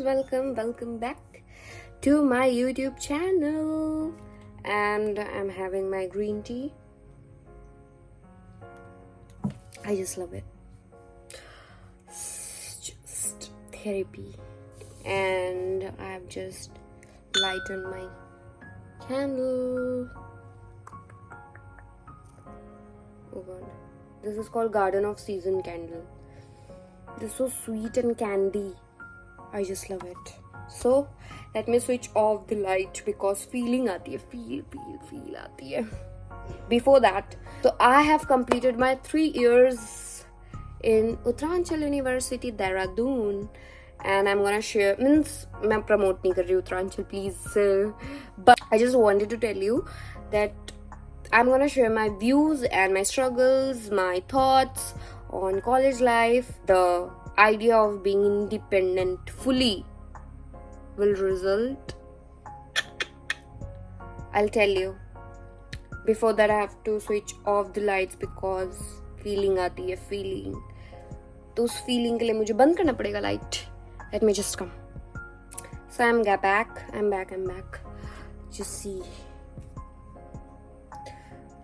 welcome back to my YouTube channel. And I'm having my green tea. I just love it. It's just therapy. And I've just lightened my candle. Oh god. This is called Garden of Season candle. This is so sweet and candy. I just love it. So let me switch off the light because feeling aati hai. Feel aati hai. Before that, so I have completed my 3 years in Uttaranchal University, Dehradun, and I'm gonna share. Means, मैं promote नहीं कर रही Uttaranchal, please. But I just wanted to tell you that I'm gonna share my views and my struggles, my thoughts on college life. The idea of being independent fully will result. I'll tell you. Before that, I have to switch off the lights because feeling आती है feeling. तो उस feeling के लिए मुझे बंद करना पड़ेगा light. Let me just come. So I'm back. I'm back. Just see.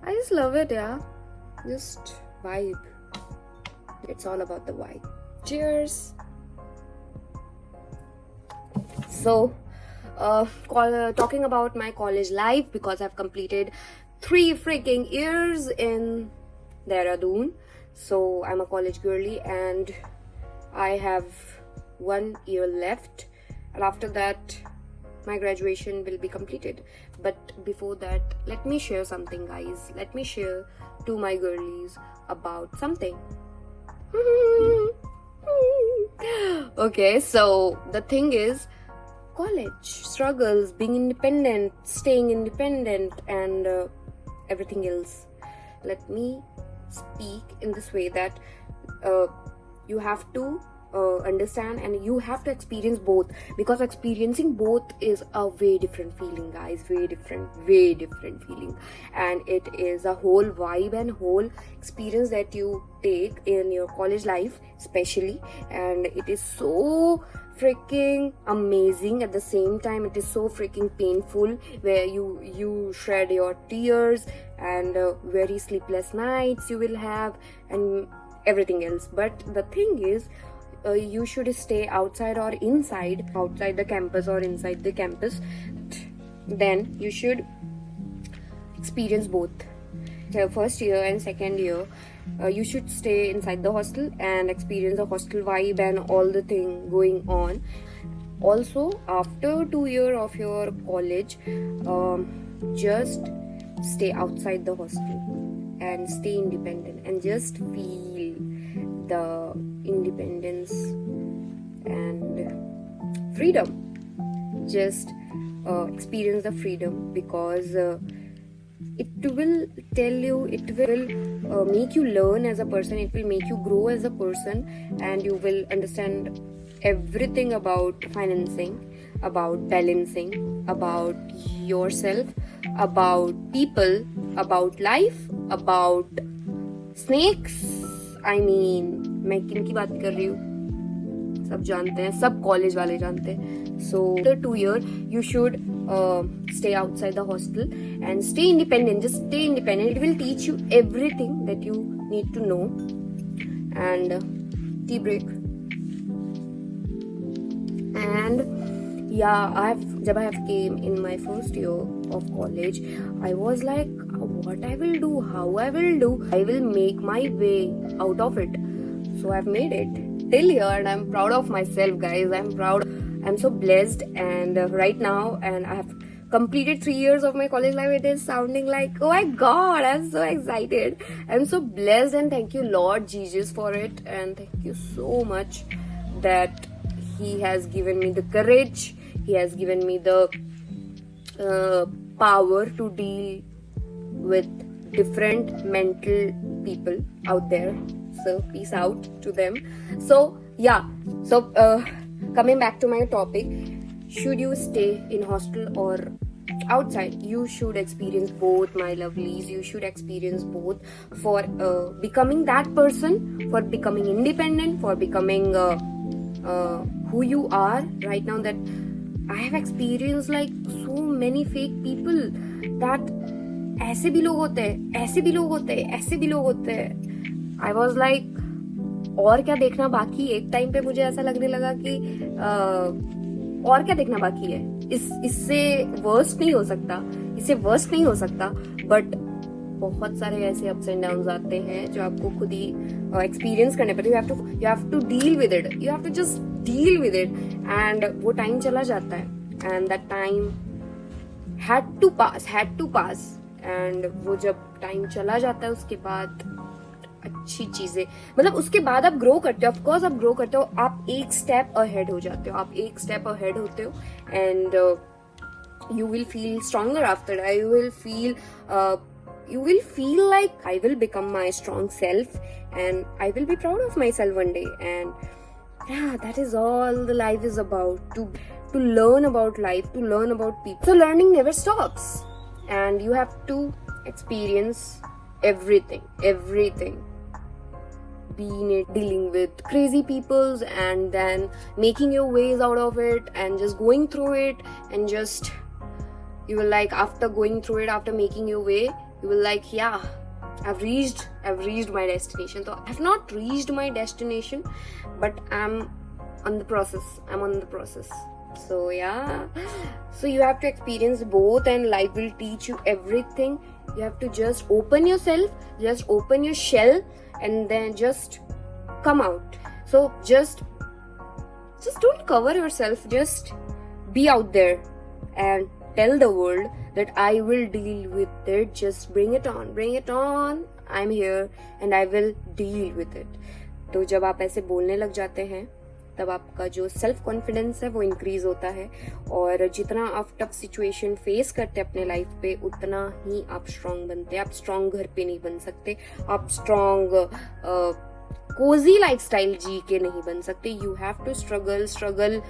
I just love it, yeah. Just vibe. It's all about the vibe. Cheers. So, talking about my college life because I've completed 3 freaking years in Dehradun. So I'm a college girly and I have 1 year left, and after that my graduation will be completed. But before that, let me share something, guys. Let me share to my girlies about something. Okay, so the thing is, college struggles, being independent, staying independent, and everything else. Let me speak in this way that you have to understand and you have to experience both, because experiencing both is a way different feeling, guys. Way different feeling, and it is a whole vibe and whole experience that you take in your college life especially, and it is so freaking amazing. At the same time, it is so freaking painful, where you shed your tears and very sleepless nights you will have and everything else. But the thing is, you should stay outside or outside the campus or inside the campus. Then you should experience both. The first year and second year, you should stay inside the hostel and experience the hostel vibe and all the thing going on. Also, after 2 years of your college, just stay outside the hostel and stay independent and just feel the independence and freedom. Just experience the freedom, because it will tell you, it will make you learn as a person, it will make you grow as a person, and you will understand everything about financing, about balancing, about yourself, about people, about life, about snakes. I mean, मैं किन की बात कर रही हूँ सब जानते हैं, सब कॉलेज वाले जानते हैं. So after 2 years, you should stay outside the hostel and stay independent. Just stay independent. It will teach you everything that you need to know. And tea break. And yeah, जब I have came in my first year of college, I was like, what I will do, how I will do, I will make my way out of it. So I've made it till here, and I'm proud of myself, guys. I'm proud. I'm so blessed, and right now, and I have completed 3 years of my college life. It is sounding like, oh my god, I'm so excited. I'm so blessed, and thank you, Lord Jesus, for it. And thank you so much that He has given me the courage. He has given me the power to deal with different mental people out there. So peace out to them. So yeah, so coming back to my topic, should you stay in hostel or outside? You should experience both, my lovelies. You should experience both for becoming that person, for becoming independent, for becoming who you are right now, that I have experienced like so many fake people that ऐसे भी लोग होते हैं, ऐसे भी लोग होते हैं, ऐसे भी लोग होते हैं. I was like और क्या देखना बाकी. एक टाइम पे मुझे ऐसा लगने लगा कि और क्या देखना बाकी है, इससे वर्स्ट नहीं हो सकता, इससे वर्स्ट नहीं हो सकता. बट बहुत सारे ऐसे अप्स एंड डाउन्स आते हैं जो आपको खुद ही एक्सपीरियंस करने पड़ते. You have to deal with it, you have to just deal with it. And वो टाइम चला जाता है, and that time had to pass. And वो जब टाइम चला जाता है उसके बाद अच्छी चीजें, मतलब उसके बाद आप ग्रो करते हो. ऑफकोर्स आप ग्रो करते हो, आप एक स्टेप अहेड हो जाते हो, आप एक स्टेप अहेड होते हो. And you will feel stronger after that. You will feel like I will become my strong self, and I will be proud of myself one day. And yeah, that is all the life is about, to learn about life, to learn about people. So learning never stops, and you have to experience everything, being it, dealing with crazy peoples, and then making your ways out of it, and just going through it, and just you will like, after going through it, after making your way, you will like, yeah, I've reached my destination. So I've not reached my destination, but I'm on the process. So yeah, so you have to experience both, and life will teach you everything. You have to just open yourself, just open your shell, and then just come out. So just don't cover yourself, just be out there and tell the world that I will deal with it. Just bring it on. I'm here and I will deal with it. तो जब आप ऐसे बोलने लग जाते हैं, तब आपका जो सेल्फ कॉन्फिडेंस है वो इंक्रीज होता है. और जितना आप टफ सिचुएशन फेस करते हैं अपने लाइफ पे, उतना ही आप स्ट्रांग बनते हैं. आप स्ट्रांग घर पे नहीं बन सकते, आप स्ट्रांग कोजी लाइफस्टाइल जी के नहीं बन सकते. You have to struggle.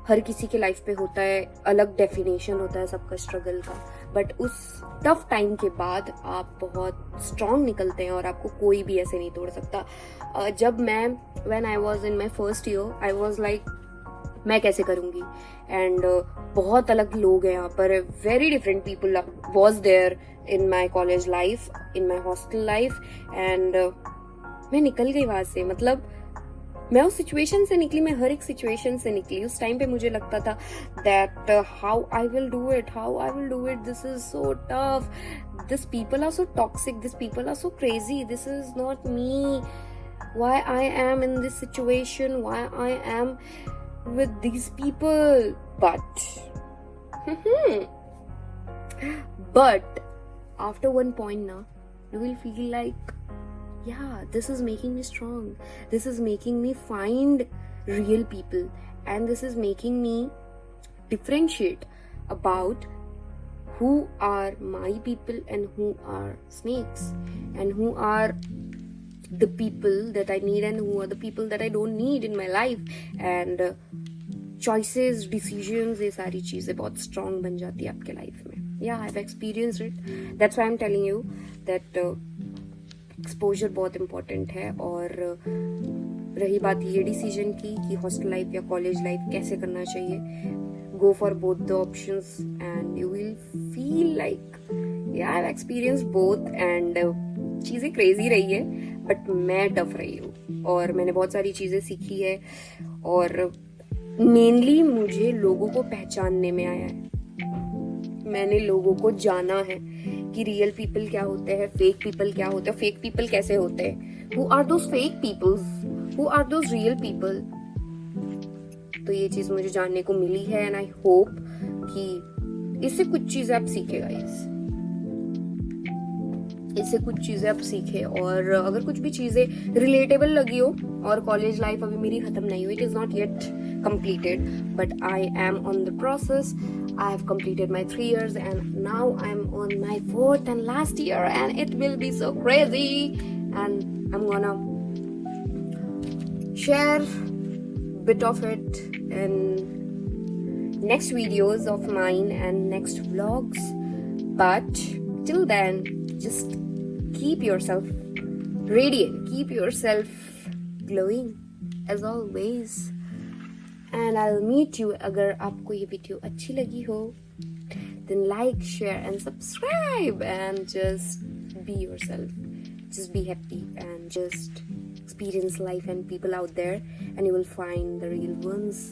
हर किसी के लाइफ पे होता है, अलग डेफिनेशन होता है सबका स्ट्रगल का. बट उस टफ टाइम के बाद आप बहुत स्ट्रांग निकलते हैं, और आपको कोई भी ऐसे नहीं तोड़ सकता. जब मैं when I was in my first year, I was like, मैं कैसे करूंगी. एंड बहुत अलग लोग हैं यहाँ पर, very different people was there in my college life, in my hostel life. And मैं निकल गई वहां से, मतलब मैं उस सिचुएशन से निकली, मैं हर एक सिचुएशन से निकली. उस टाइम पे मुझे लगता था that how I will do it, this is so tough, this people are so toxic, this people are so crazy, this is not me, why I am in this situation, why I am with these people. But after one point ना, you will feel like, yeah, this is making me strong, this is making me find real people, and this is making me differentiate about who are my people and who are snakes, and who are the people that I need and who are the people that I don't need in my life. And choices, decisions, ये सारी चीजें बहुत strong बन जाती है आपके life में. Yeah, I've experienced it. That's why I'm telling you that exposure बहुत इम्पोर्टेंट है. और रही बात ये डिसीजन की कि हॉस्टल लाइफ या कॉलेज लाइफ कैसे करना चाहिए, go for both the options and you will feel like, या I have experience both. And चीज़ें क्रेजी रही है, बट मैं टफ रही हूँ, और मैंने बहुत सारी चीज़ें सीखी है. और मेनली मुझे लोगों को पहचानने में आया है, मैंने लोगों को जाना है कि रियल पीपल क्या होते हैं, फेक पीपल क्या होते हैं, फेक पीपल कैसे होते हैं, who are those fake peoples, who are those real people. तो ये चीज मुझे जानने को मिली है, एंड आई होप कि इससे कुछ चीजें आप सीखे गाइस, इससे कुछ चीजें आप सीखे. और अगर कुछ भी चीजें रिलेटेबल लगी हो, और कॉलेज लाइफ अभी मेरी खत्म नहीं हुई, it is not yet completed, but I am on the process. I have completed my 3 years, and now I'm on my 4th and last year, and it will be so crazy. And I'm gonna share bit of it in next videos of mine and next vlogs. But till then, just keep yourself radiant, keep yourself glowing as always. And I will meet you. अगर आपको ये video अच्छी लगी हो then like, share and subscribe and just be yourself. Just be happy and just experience life and people out there, and you will find the real ones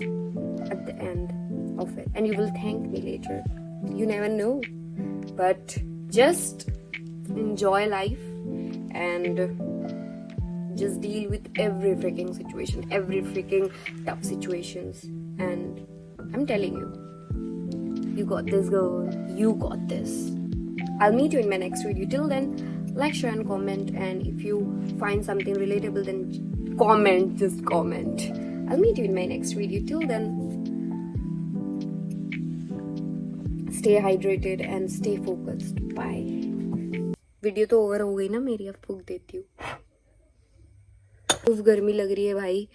at the end of it, and you will thank me later. You never know, but just enjoy life and just deal with every freaking situation, every freaking tough situations, and I'm telling you, you got this, girl. You got this. I'll meet you in my next video. Till then, like, share, and comment. And if you find something relatable, then comment. Just comment. I'll meet you in my next video. Till then, stay hydrated and stay focused. Bye. Video तो over हो गई ना मेरी. अब फूक देती हूँ. खूब गर्मी लग रही है भाई.